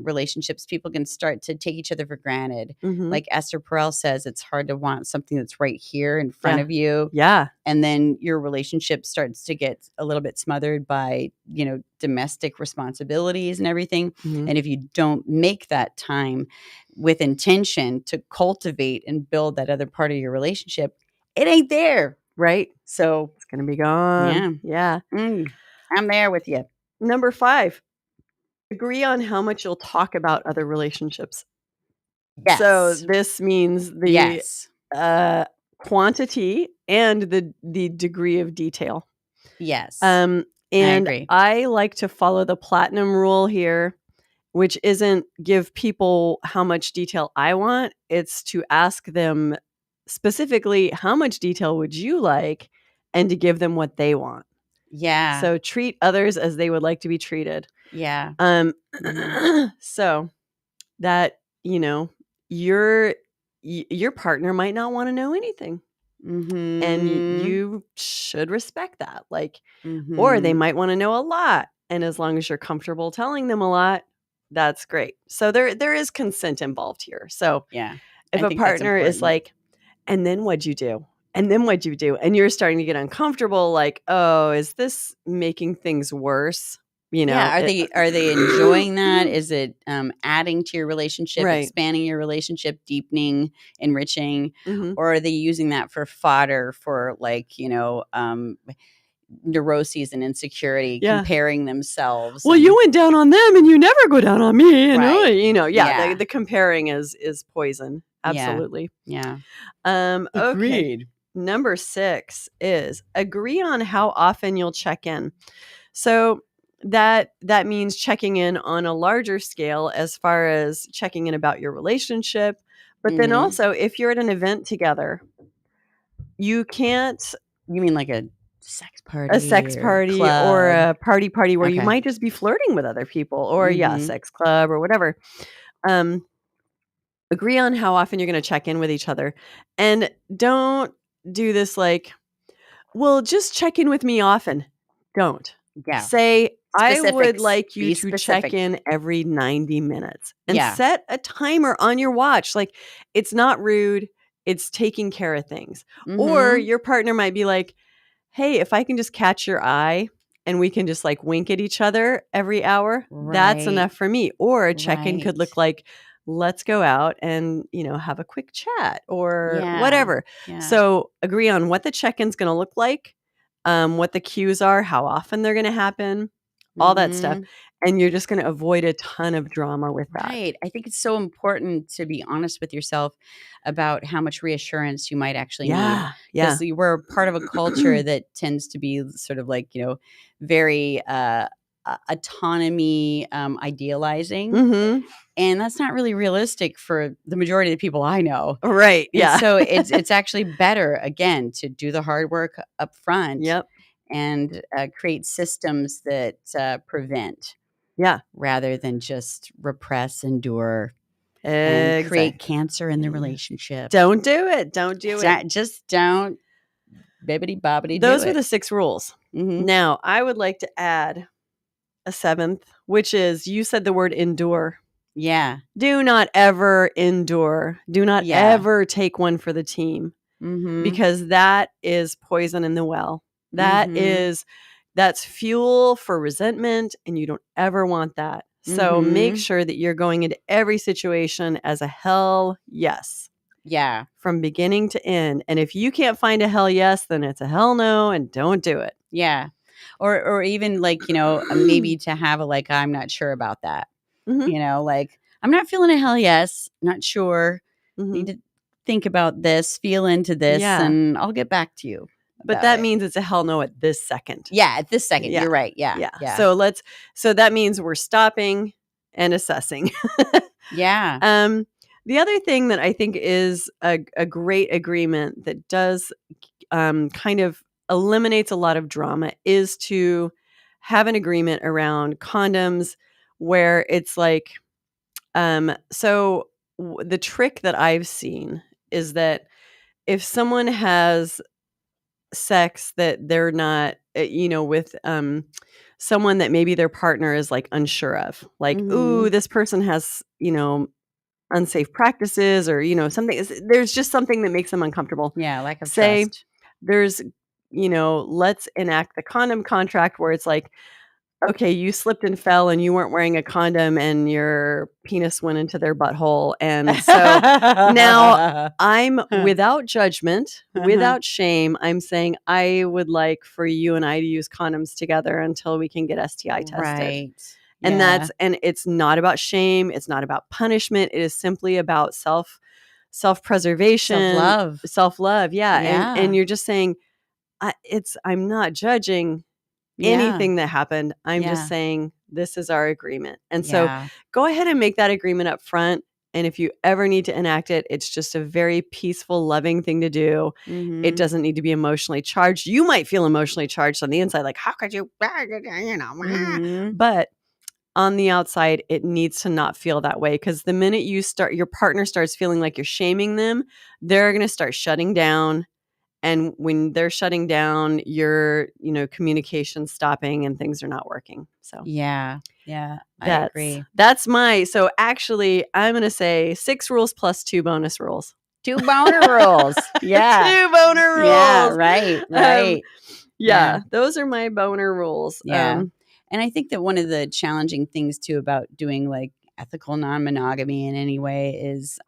relationships, people can start to take each other for granted. Like Esther Perel says, it's hard to want something that's right here in front of you. Yeah. And then your relationship starts to get a little bit smothered by, domestic responsibilities and everything. And if you don't make that time with intention to cultivate and build that other part of your relationship, it ain't there. Right. So it's going to be gone. Yeah. I'm there with you. Number 5, agree on how much you'll talk about other relationships. Yes. So this means the quantity and the degree of detail. Yes. And I like to follow the platinum rule here, which isn't give people how much detail I want. It's to ask them specifically, how much detail would you like, and to give them what they want. Yeah. So treat others as they would like to be treated. Yeah. So that, your partner might not want to know anything. And Mhm. you should respect that. Like, or they Mhm. might want to know a lot. And as long as you're comfortable telling them a lot, that's great. So there is consent involved here. So Yeah. if I a think that's partner is important. like, and then what'd you do? And then what'd you do? And you're starting to get uncomfortable, like, oh, is this making things worse? You know, Yeah, are they enjoying that? Is it adding to your relationship, right. expanding your relationship, deepening, enriching, Mhm. or are they using that for fodder for like, neuroses and insecurity, Yeah. comparing themselves Well, you and went down on them and you never go down on me. And right. yeah, Yeah. the comparing is poison. Yeah. Absolutely. Yeah. Okay. Number 6 is agree on how often you'll check in. So that means checking in on a larger scale as far as checking in about your relationship. But then Mhm. also, if you're at an event together, you can't You mean like a sex a party sex or party or club? a party where you Okay. might just be flirting with other people or Mhm. sex club or whatever. Um, agree on how often you're going to check in with each other, and don't do this like, well, just check in with me often. Don't. Yeah. Say, I would Specifics. like you Be to check specific. in every 90 minutes and Yeah. set a timer on your watch. Like, it's not rude, it's taking care of things. Or Mhm. your partner might be like, hey, if I can just catch your eye and we can just like wink at each other every hour, that's Right. enough for me. Or a check in could Right. look like, let's go out and, have a quick chat or Yeah. whatever. Yeah. So agree on what the check in's going to look like, what the cues are, how often they're going to happen, all that stuff. Mhm. And you're just going to avoid a ton of drama with that. Right. I think it's so important to be honest with yourself about how much reassurance you might actually need Yeah. Yeah. because we're part of a culture that tends to be sort of like, very autonomy idealizing. Mm-hmm. And that's not really realistic for the majority of the people I know. Right. And Yeah. so it's actually better again to do the hard work up front Yep. and create systems that prevent Yeah. rather than just repress, endure, and create Exactly. cancer in the relationship. Don't do it. Don't do it. Just don't bibbity bobbity do Those were it. the 6 rules. Hmm. Now, I would like to add a 7th, which is you said the word endure. Yeah. Do not ever endure. Do not Yeah. ever take one for the team Mm-hmm. because that is poison in the well. Mm-hmm. That's fuel for resentment and you don't ever want that. So make Mm-hmm. sure that you're going into every situation as a hell yes Yeah. from beginning to end. And if you can't find a hell yes, then it's a hell no and don't do it. Yeah. Or even like, maybe to have a like, I'm not sure about that. Mhm. Like, I'm not feeling a hell yes, not sure. Need Mhm. to think about this, feel into this, Yeah. and I'll get back to you But about that it. means it's a hell no at this second. Yeah, at this second, Yeah. you're right. Yeah. Yeah. Yeah. So that means we're stopping and assessing. Yeah. The other thing that I think is a great agreement that does kind of eliminates a lot of drama is to have an agreement around condoms where it's like, the trick that I've seen is that if someone has sex that they're not, with someone that maybe their partner is like unsure of, like, ooh, Mhm. this person has, unsafe practices or, there's just something that makes them uncomfortable. Yeah, lack of Say trust. there's, let's enact the condom contract where it's like, okay, you slipped and fell and you weren't wearing a condom and your penis went into their butthole. And so now I'm without judgment, without shame, I'm saying I would like for you and I to use condoms together until we can get STI tested. Right. And Yeah. it's not about shame, it's not about punishment, it is simply about self-preservation, Self-love. self-love. Yeah. Yeah. And you're just saying I'm not judging Yeah. anything that happened. I'm just Yeah. saying this is our agreement. And so Yeah. go ahead and make that agreement up front. And if you ever need to enact it, it's just a very peaceful, loving thing to do. It Mhm. doesn't need to be emotionally charged. You might feel emotionally charged on the inside, like, how could you, Mhm. but on the outside, it needs to not feel that way. Because the minute your partner starts feeling like you're shaming them, they're going to start shutting down And when they're shutting down, your, communication stopping and things are not working. So Yeah. I agree. That's so actually, I'm going to say 6 rules plus 2 bonus rules. 2 boner rules. Yeah. 2 boner rules. Yeah. Right. Yeah. Those are my boner rules. Yeah. And I think that one of the challenging things too about doing like ethical non-monogamy in any way is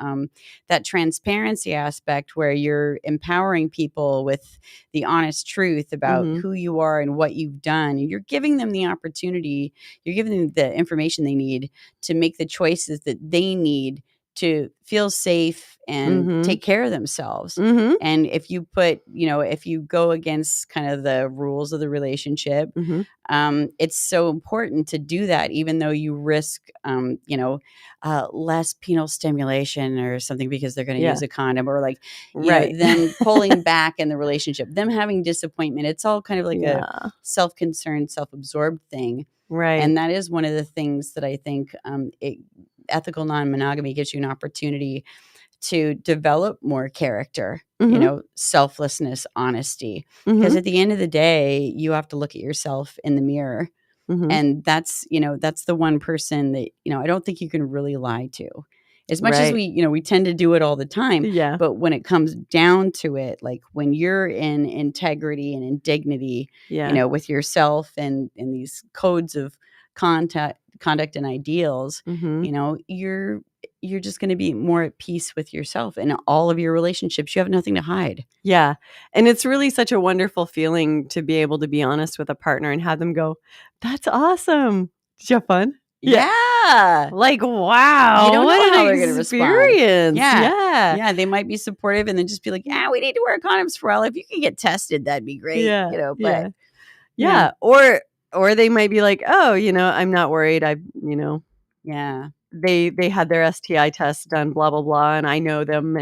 that transparency aspect where you're empowering people with the honest truth about who you are and what you've done. And you're giving them the opportunity, you're giving them the information they need to make the choices that they need to feel safe and take care of themselves. And if you if you go against kind of the rules of the relationship, it's so important to do that, even though you risk, less penile stimulation or something because they're going to use a condom, or like, them pulling back in the relationship, them having disappointment. It's all kind of like a self-concerned, self-absorbed thing. Right. And that is one of the things that I think ethical non-monogamy gives you an opportunity to develop more character, selflessness, honesty. Because at the end of the day, you have to look at yourself in the mirror. And that's the one person that, I don't think you can really lie to. As much as we tend to do it all the time. Yeah. But when it comes down to it, like when you're in integrity and in dignity, with yourself and these codes of conduct and ideals, you're just going to be more at peace with yourself and all of your relationships. You have nothing to hide. Yeah. And it's really such a wonderful feeling to be able to be honest with a partner and have them go, "That's awesome. Did you have fun?" Yeah. Like, wow. You don't know how they're an going to respond. experience. Yeah. They might be supportive and then just be like, "Yeah, we need to wear condoms for a while. If you can get tested, that'd be great." Yeah. Or they might be like, "Oh, I'm not worried. They had their STI test done, blah, blah, blah. And I know them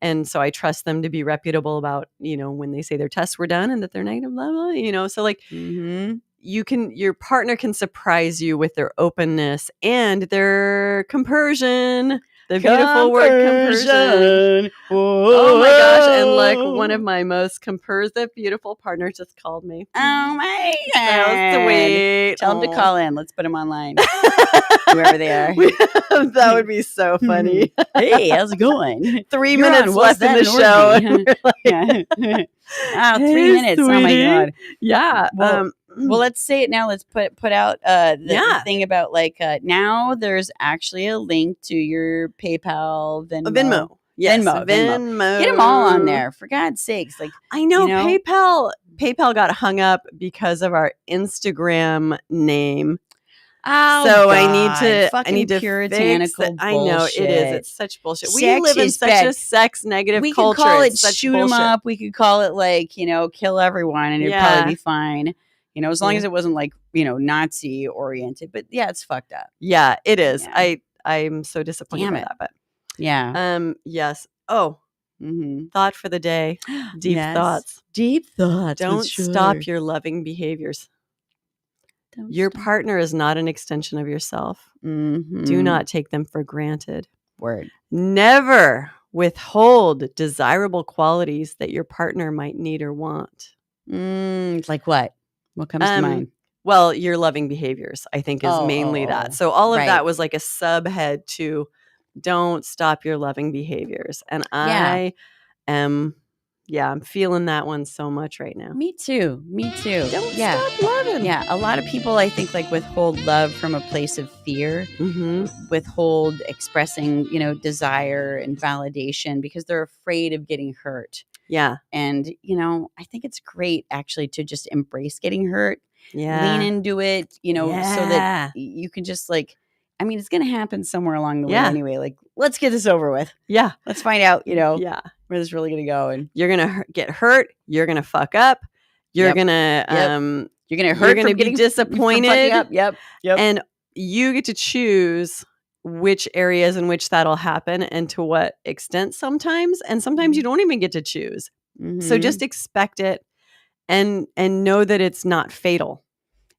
and so I trust them to be reputable about, when they say their tests were done and that they're negative, blah, blah, so like your partner can surprise you with their openness and their compersion. The beautiful word compersion. Oh my gosh. And look, one of my most compersive, beautiful partners just called me. Oh my God. That was sweet. Tell them to call in. Let's put them online. Whoever they are. That would be so funny. Hey, how's it going? 3 minutes left in the show. 3 minutes. Sweetie. Oh my God. Yeah. Well, let's say it now. Let's put out the thing about now there's actually a link to your PayPal, Venmo. Yes, Venmo. Get them all on there, for God's sakes. Like, I know, PayPal got hung up because of our Instagram name. Oh, so God. I need to puritanical fix I know it is. It's such bullshit. We live in such bad. A sex negative we culture. We could call it it's shoot 'em up. We could call it kill everyone, and it'd probably be fine. As long as it wasn't Nazi oriented. But yeah, it's fucked up. Yeah, it is. Yeah. I'm so disappointed by that. But yes. Oh, thought for the day. Deep thoughts. Deep thoughts. Don't stop your loving behaviors. Your partner is not an extension of yourself. Do not take them for granted. Word. Never withhold desirable qualities that your partner might need or want. Like what? What comes to mind? Well, your loving behaviors, I think, is mainly that. So all of that was like a subhead to don't stop your loving behaviors. And I am, I'm feeling that one so much right now. Me too. Don't stop loving. Yeah. A lot of people, I think, withhold love from a place of fear, withhold expressing, desire and validation because they're afraid of getting hurt. Yeah. And, I think it's great actually to just embrace getting hurt. Yeah. Lean into it, so that you can just it's going to happen somewhere along the way anyway. Let's get this over with. Yeah. Let's find out, where this is really going to go. And you're going to get hurt. You're going to fuck up. You're going to, you're going to hurt. You're going to be disappointed. Yep. And you get to choose which areas in which that'll happen and to what extent sometimes. And sometimes you don't even get to choose. So just expect it and know that it's not fatal.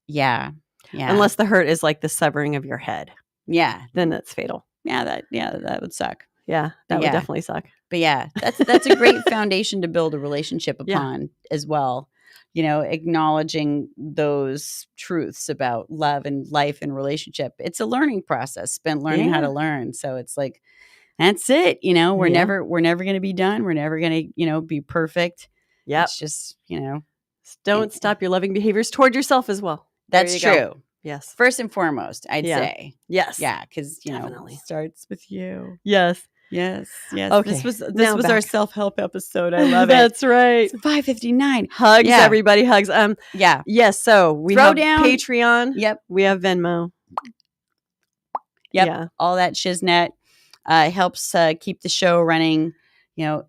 Yeah. Unless the hurt is like the severing of your head. Yeah. Then that's fatal. Yeah, that would suck. Yeah, that would definitely suck. But yeah, that's a great foundation to build a relationship Yeah. upon as well. You know, acknowledging those truths about love and life and relationship. It's a learning process spent learning how Yeah. to learn. So it's like, that's it. You know, we're Yeah. never going to be done. We're never going to, you know, be perfect. Yep. It's just, you know, Don't stop your loving behaviors toward yourself as well. There that's you go. true. Yes. First and foremost, I'd Yeah. say. Yes. Yeah, because, you know, Definitely. it starts with you. Yes. Yes. Okay, This was now our back. self-help episode. I love it. That's right. It's 5:59. Hugs, Yeah. everybody. Hugs. Yeah. Yes. So we Throw have down. Patreon. Yep. We have Venmo. Yep. Yeah. All that shiznet helps keep the show running. You know,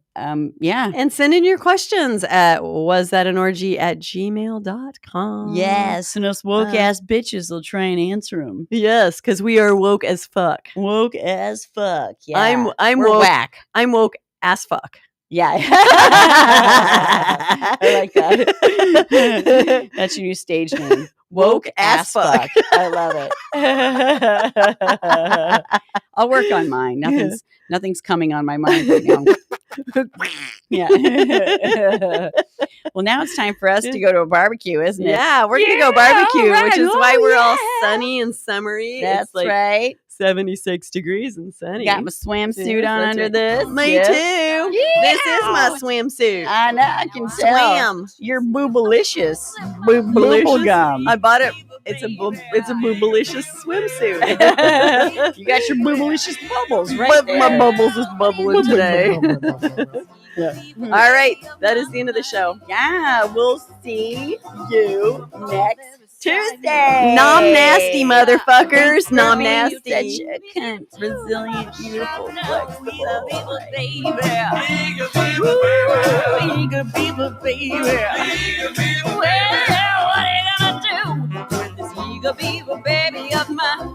yeah. And send in your questions at wasthatAnorgy@gmail.com. Yes, and us woke ass bitches will try and answer them. Yes, because we are woke as fuck. Woke as fuck. Yeah. I'm We're woke. whack. I'm woke as fuck. Yeah. I like that. That's your new stage name. Woke ass fuck. I love it. I'll work on mine. Nothing's coming on my mind right now. Yeah. Well, now it's time for us to go to a barbecue, isn't it? Yeah, we're gonna go barbecue, all right. which is why Oh, we're all yeah. sunny and summery. That's It's like right. 76 degrees and sunny. Got my swimsuit Yes, on that's under right. this. Me Yep. too. This is my swimsuit. I know. I can tell. Swim. You're boobalicious. Boobalicious. Booblegum. I bought it. It's a boobalicious swimsuit. You got your boobalicious bubbles right there. My bubbles is bubbling today. All right, that is the end of the show. Yeah, we'll see you next Tuesday. Nom nasty, motherfuckers. Nom Being nasty. Such a cunt, resilient, beautiful, flexible. Eager beaver, baby. Well, what are you gonna do with this eager beaver, baby, of mine?